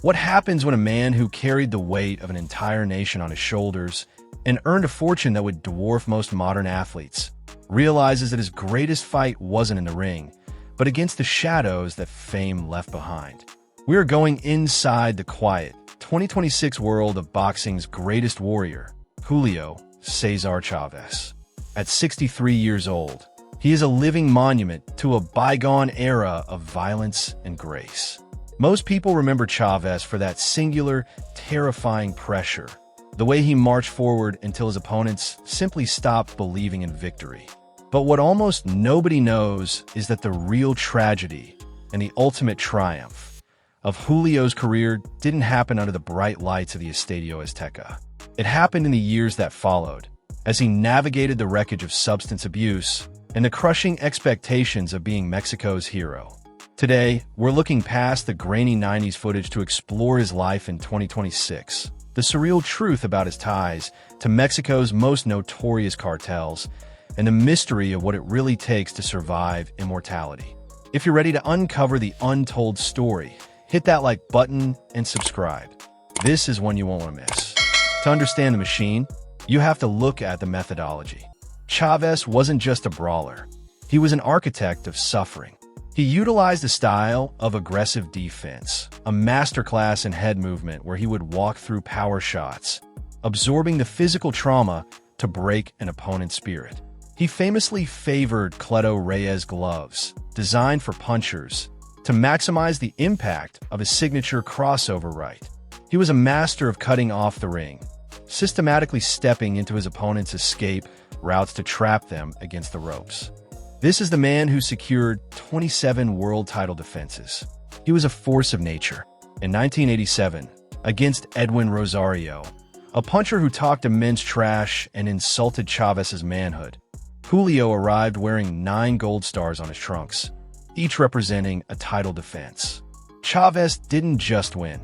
What happens when a man who carried the weight of an entire nation on his shoulders and earned a fortune that would dwarf most modern athletes realizes that his greatest fight wasn't in the ring, but against the shadows that fame left behind? We are going inside the quiet 2026 world of boxing's greatest warrior, Julio Cesar Chavez. At 63 years old, he is a living monument to a bygone era of violence and grace. Most people remember Chavez for that singular, terrifying pressure, the way he marched forward until his opponents simply stopped believing in victory. But what almost nobody knows is that the real tragedy and the ultimate triumph of Julio's career didn't happen under the bright lights of the Estadio Azteca. It happened in the years that followed, as he navigated the wreckage of substance abuse and the crushing expectations of being Mexico's hero. Today, we're looking past the grainy 90s footage to explore his life in 2026, the surreal truth about his ties to Mexico's most notorious cartels, and the mystery of what it really takes to survive immortality. If you're ready to uncover the untold story, hit that like button and subscribe. This is one you won't want to miss. To understand the machine, you have to look at the methodology. Chavez wasn't just a brawler. He was an architect of suffering. He utilized a style of aggressive defense, a masterclass in head movement where he would walk through power shots, absorbing the physical trauma to break an opponent's spirit. He famously favored Cleto Reyes gloves, designed for punchers, to maximize the impact of his signature crossover right. He was a master of cutting off the ring, systematically stepping into his opponent's escape routes to trap them against the ropes. This is the man who secured 27 world title defenses. He was a force of nature. In 1987, against Edwin Rosario, a puncher who talked immense trash and insulted Chavez's manhood, Julio arrived wearing 9 gold stars on his trunks, each representing a title defense. Chavez didn't just win.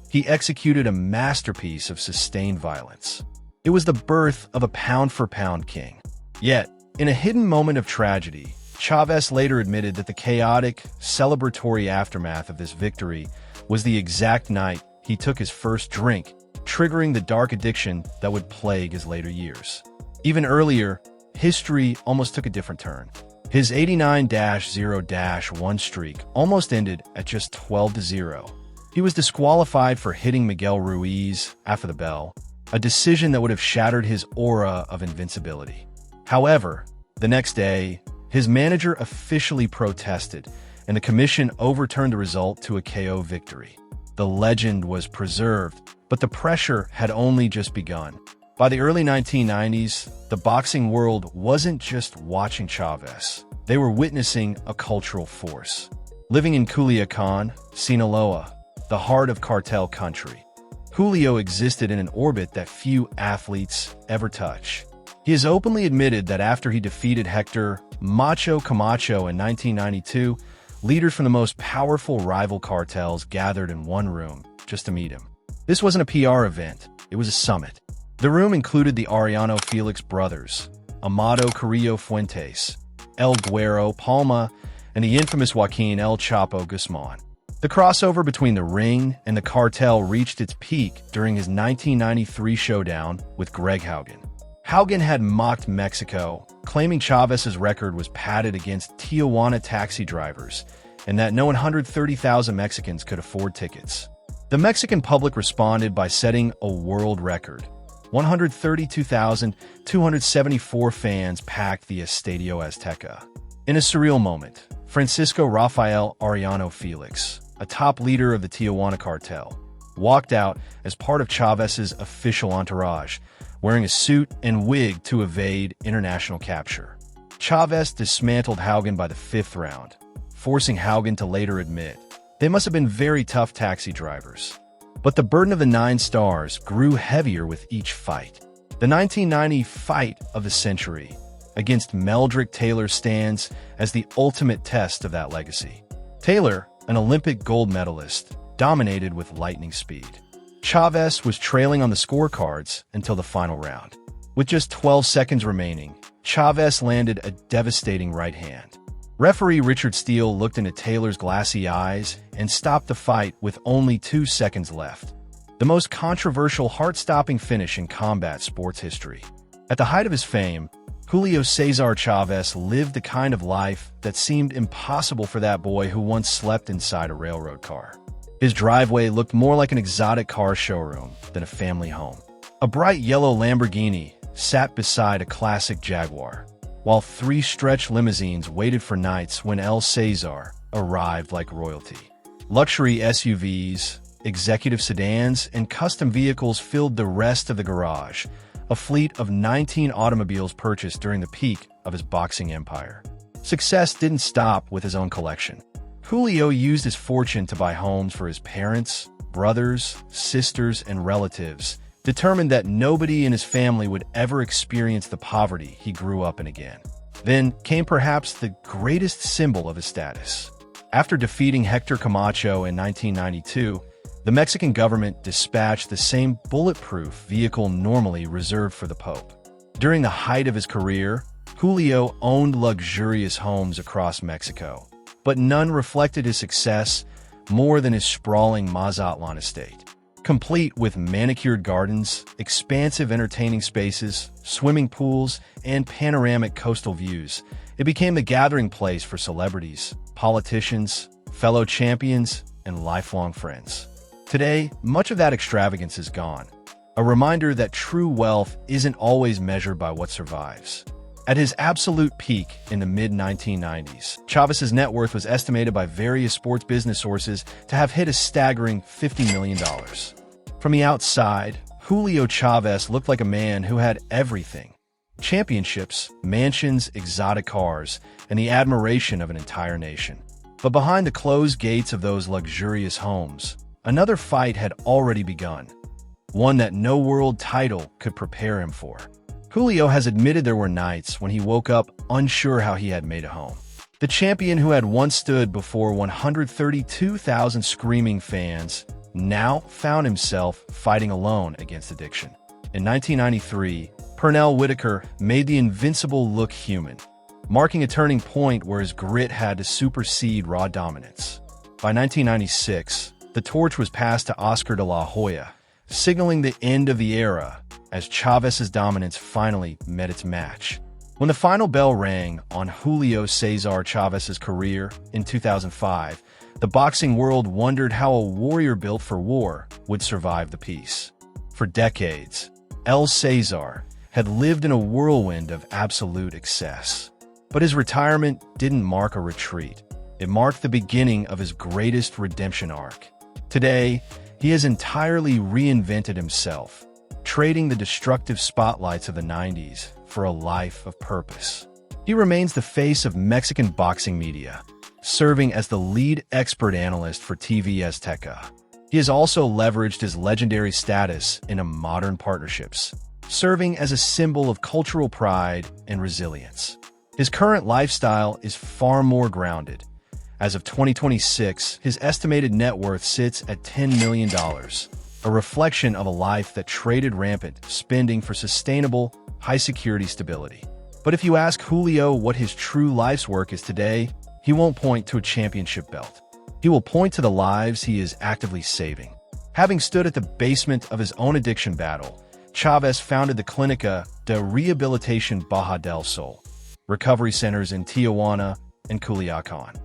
He executed a masterpiece of sustained violence. It was the birth of a pound-for-pound king. Yet, in a hidden moment of tragedy, Chavez later admitted that the chaotic, celebratory aftermath of this victory was the exact night he took his first drink, triggering the dark addiction that would plague his later years. Even earlier, history almost took a different turn. His 89-0-1 streak almost ended at just 12-0. He was disqualified for hitting Miguel Ruiz after the bell, a decision that would have shattered his aura of invincibility. However, the next day, his manager officially protested, and the commission overturned the result to a KO victory. The legend was preserved, but the pressure had only just begun. By the early 1990s, the boxing world wasn't just watching Chavez. They were witnessing a cultural force. Living in Culiacan, Sinaloa, the heart of cartel country, Julio existed in an orbit that few athletes ever touch. He has openly admitted that after he defeated Héctor Macho Camacho in 1992, leaders from the most powerful rival cartels gathered in one room just to meet him. This wasn't a PR event, it was a summit. The room included the Arellano Felix brothers, Amado Carrillo Fuentes, El Güero Palma, and the infamous Joaquin El Chapo Guzman. The crossover between the ring and the cartel reached its peak during his 1993 showdown with Greg Haugen. Haugen had mocked Mexico, claiming Chavez's record was padded against Tijuana taxi drivers and that no 130,000 Mexicans could afford tickets. The Mexican public responded by setting a world record. 132,274 fans packed the Estadio Azteca. In a surreal moment, Francisco Rafael Arellano Felix, a top leader of the Tijuana cartel, walked out as part of Chavez's official entourage, wearing a suit and wig to evade international capture. Chavez dismantled Haugen by the 5th round, forcing Haugen to later admit they must have been very tough taxi drivers. But the burden of the 9 stars grew heavier with each fight. The 1990 fight of the century against Meldrick Taylor stands as the ultimate test of that legacy. Taylor, an Olympic gold medalist, dominated with lightning speed. Chavez was trailing on the scorecards until the final round. With just 12 seconds remaining, Chavez landed a devastating right hand. Referee Richard Steele looked into Taylor's glassy eyes and stopped the fight with only 2 seconds left. The most controversial, heart-stopping finish in combat sports history. At the height of his fame, Julio Cesar Chavez lived the kind of life that seemed impossible for that boy who once slept inside a railroad car. His driveway looked more like an exotic car showroom than a family home. A bright yellow Lamborghini sat beside a classic Jaguar, while 3 stretch limousines waited for nights when El Cesar arrived like royalty. Luxury SUVs, executive sedans, and custom vehicles filled the rest of the garage, a fleet of 19 automobiles purchased during the peak of his boxing empire. Success didn't stop with his own collection. Julio used his fortune to buy homes for his parents, brothers, sisters, and relatives, determined that nobody in his family would ever experience the poverty he grew up in again. Then came perhaps the greatest symbol of his status. After defeating Héctor Camacho in 1992, the Mexican government dispatched the same bulletproof vehicle normally reserved for the Pope. During the height of his career, Julio owned luxurious homes across Mexico, but none reflected his success more than his sprawling Mazatlan estate. Complete with manicured gardens, expansive entertaining spaces, swimming pools, and panoramic coastal views, it became the gathering place for celebrities, politicians, fellow champions, and lifelong friends. Today, much of that extravagance is gone, a reminder that true wealth isn't always measured by what survives. At his absolute peak in the mid-1990s, Chavez's net worth was estimated by various sports business sources to have hit a staggering $50 million. From the outside, Julio Chavez looked like a man who had everything: championships, mansions, exotic cars, and the admiration of an entire nation. But behind the closed gates of those luxurious homes, another fight had already begun, one that no world title could prepare him for. Julio has admitted there were nights when he woke up unsure how he had made it home. The champion who had once stood before 132,000 screaming fans now found himself fighting alone against addiction. In 1993, Pernell Whitaker made the invincible look human, marking a turning point where his grit had to supersede raw dominance. By 1996, the torch was passed to Oscar De La Hoya, signaling the end of the era as Chavez's dominance finally met its match. When the final bell rang on Julio Cesar Chavez's career in 2005, the boxing world wondered how a warrior built for war would survive the peace. For decades, El Cesar had lived in a whirlwind of absolute excess. But his retirement didn't mark a retreat. It marked the beginning of his greatest redemption arc. Today, he has entirely reinvented himself, trading the destructive spotlights of the 90s for a life of purpose. He remains the face of Mexican boxing media, serving as the lead expert analyst for TV Azteca. He has also leveraged his legendary status in modern partnerships, serving as a symbol of cultural pride and resilience. His current lifestyle is far more grounded. As of 2026, his estimated net worth sits at $10 million, a reflection of a life that traded rampant spending for sustainable, high-security stability. But if you ask Julio what his true life's work is today, he won't point to a championship belt. He will point to the lives he is actively saving. Having stood at the basement of his own addiction battle, Chavez founded the Clínica de Rehabilitación Baja del Sol, recovery centers in Tijuana and Culiacán.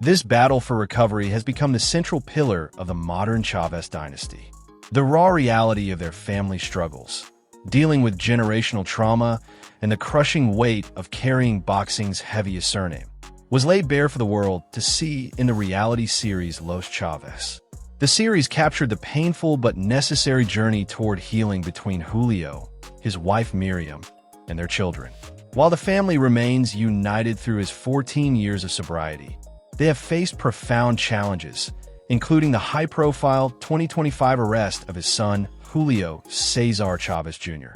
This battle for recovery has become the central pillar of the modern Chavez dynasty. The raw reality of their family struggles, dealing with generational trauma and the crushing weight of carrying boxing's heaviest surname, was laid bare for the world to see in the reality series Los Chavez. The series captured the painful but necessary journey toward healing between Julio, his wife Miriam, and their children. While the family remains united through his 14 years of sobriety, they have faced profound challenges, including the high-profile 2025 arrest of his son, Julio Cesar Chavez Jr.,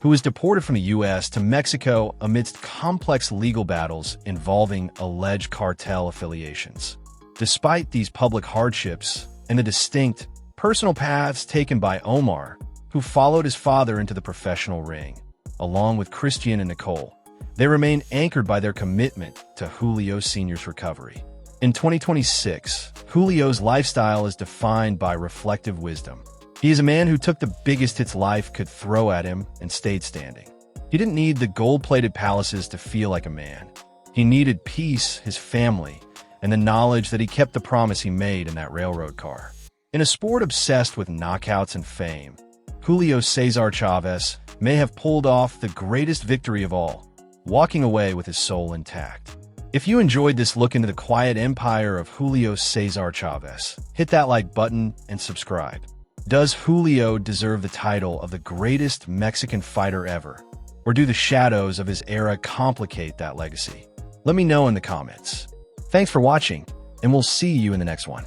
who was deported from the U.S. to Mexico amidst complex legal battles involving alleged cartel affiliations. Despite these public hardships and the distinct, personal paths taken by Omar, who followed his father into the professional ring, along with Christian and Nicole, They remain anchored by their commitment to Julio Sr.'s recovery. In 2026, Julio's lifestyle is defined by reflective wisdom. He is a man who took the biggest hits life could throw at him and stayed standing. He didn't need the gold-plated palaces to feel like a man. He needed peace, his family, and the knowledge that he kept the promise he made in that railroad car. In a sport obsessed with knockouts and fame, Julio Cesar Chavez may have pulled off the greatest victory of all, walking away with his soul intact. If you enjoyed this look into the quiet empire of Julio Cesar Chavez, hit that like button and subscribe. Does Julio deserve the title of the greatest Mexican fighter ever? Or do the shadows of his era complicate that legacy? Let me know in the comments. Thanks for watching, and we'll see you in the next one.